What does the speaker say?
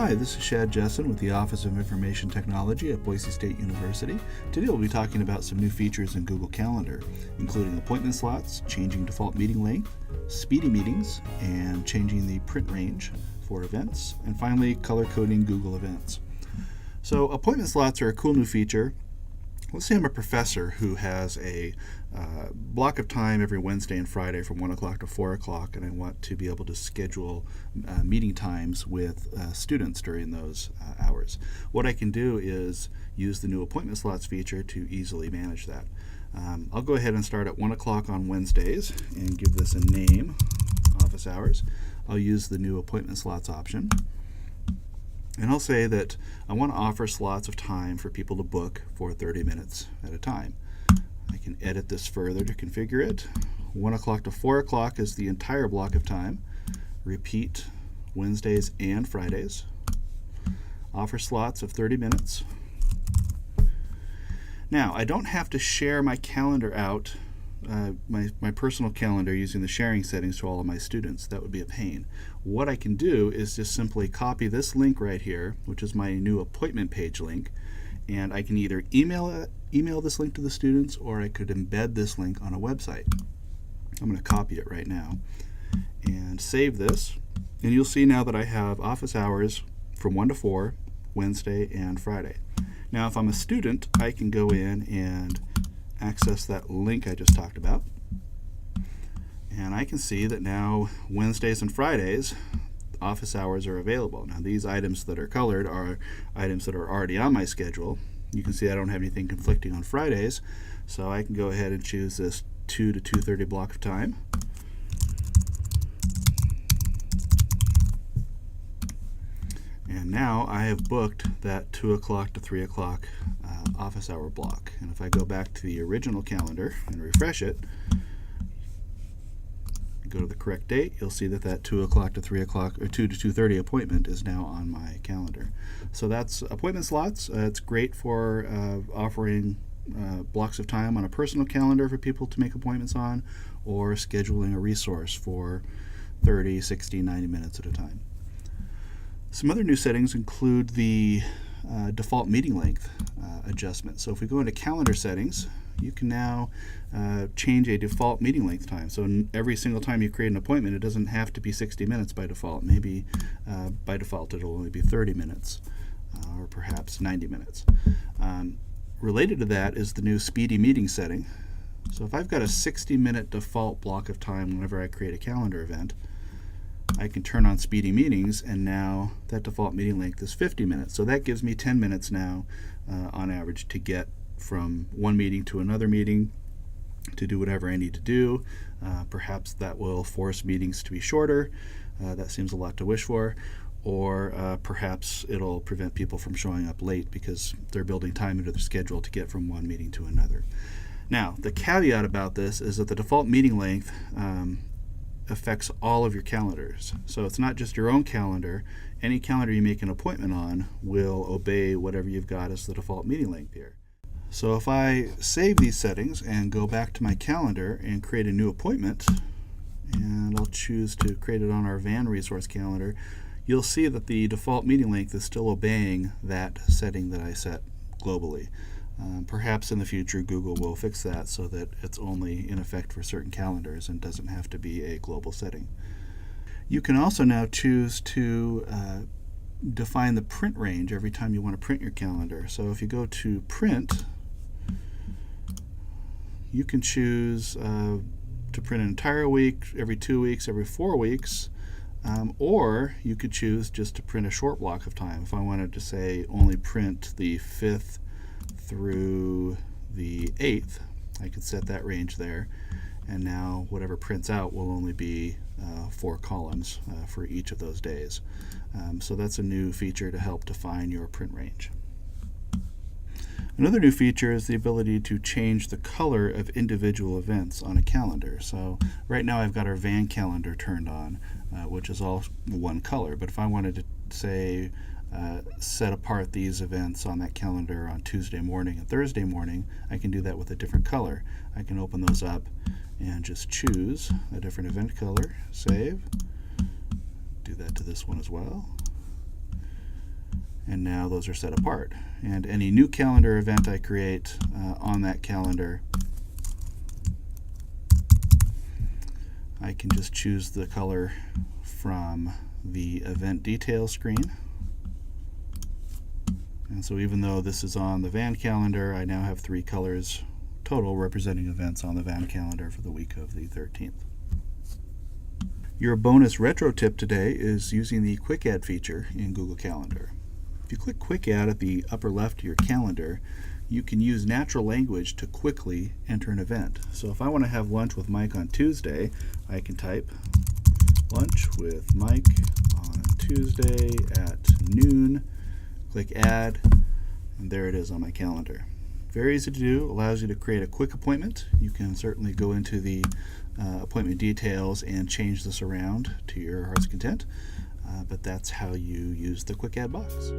Hi, this is Shad Jessen with the Office of Information Technology at Boise State University. Today we'll be talking about some new features in Google Calendar, including appointment slots, changing default meeting length, speedy meetings, and changing the print range for events, and finally color coding Google Events. So appointment slots are a cool new feature. Let's say I'm a professor who has a block of time every Wednesday and Friday from 1 o'clock to 4 o'clock, and I want to be able to schedule meeting times with students during those hours. What I can do is use the new appointment slots feature to easily manage that. I'll go ahead and start at 1 o'clock on Wednesdays and give this a name, office hours. I'll use the new appointment slots option. And I'll say that I want to offer slots of time for people to book for 30 minutes at a time. I can edit this further to configure it. 1 o'clock to 4 o'clock is the entire block of time. Repeat Wednesdays and Fridays. Offer slots of 30 minutes. Now, I don't have to share my calendar out, my personal calendar, using the sharing settings to all of my students. That would be a pain. What I can do is just simply copy this link right here, which is my new appointment page link, and I can either email this link to the students, or I could embed this link on a website. I'm going to copy it right now and save this, and you'll see now that I have office hours from 1 to 4, Wednesday and Friday. Now if I'm a student, I can go in and access that link I just talked about, and I can see that now Wednesdays and Fridays office hours are available. Now these items that are colored are items that are already on my schedule. You can see I don't have anything conflicting on Fridays, so I can go ahead and choose this 2 to 2:30 block of time. And now I have booked that 2 o'clock to 3 o'clock office hour block. And if I go back to the original calendar and refresh it, go to the correct date, you'll see that that 2 o'clock to 3 o'clock or 2 to 2:30 appointment is now on my calendar. So that's appointment slots. It's great for offering blocks of time on a personal calendar for people to make appointments on, or scheduling a resource for 30, 60, 90 minutes at a time. Some other new settings include the default meeting length adjustment. So if we go into calendar settings, you can now change a default meeting length time. So every single time you create an appointment, it doesn't have to be 60 minutes by default. Maybe by default it'll only be 30 minutes or perhaps 90 minutes. Related to that is the new speedy meeting setting. So if I've got a 60-minute default block of time whenever I create a calendar event, I can turn on speedy meetings, and now that default meeting length is 50 minutes. So that gives me 10 minutes now on average to get from one meeting to another meeting, to do whatever I need to do. Perhaps that will force meetings to be shorter. That seems a lot to wish for. Or perhaps it'll prevent people from showing up late because they're building time into their schedule to get from one meeting to another. Now, the caveat about this is that the default meeting length affects all of your calendars. So it's not just your own calendar. Any calendar you make an appointment on will obey whatever you've got as the default meeting length here. So if I save these settings and go back to my calendar and create a new appointment, and I'll choose to create it on our VAN resource calendar, you'll see that the default meeting length is still obeying that setting that I set globally. Perhaps in the future Google will fix that so that it's only in effect for certain calendars and doesn't have to be a global setting. You can also now choose to define the print range every time you want to print your calendar. So if you go to print, you can choose to print an entire week, every 2 weeks, every 4 weeks, or you could choose just to print a short block of time. If I wanted to say only print the 5th through the 8th, I could set that range there, and now whatever prints out will only be 4 columns for each of those days. So that's a new feature to help define your print range. Another new feature is the ability to change the color of individual events on a calendar. So right now I've got our VAN calendar turned on, which is all one color, but if I wanted to say set apart these events on that calendar on Tuesday morning and Thursday morning, I can do that with a different color. I can open those up and just choose a different event color, save, do that to this one as well, And now those are set apart. And any new calendar event I create on that calendar, I can just choose the color from the event detail screen. And so even though this is on the van calendar, I now have 3 colors total representing events on the van calendar for the week of the 13th. Your bonus retro tip today is using the Quick Add feature in Google Calendar. If you click Quick Add at the upper left of your calendar, you can use natural language to quickly enter an event. So if I want to have lunch with Mike on Tuesday, I can type lunch with Mike on Tuesday at noon, click Add, and there it is on my calendar. Very easy to do, allows you to create a quick appointment. You can certainly go into the appointment details and change this around to your heart's content, but that's how you use the Quick Add box.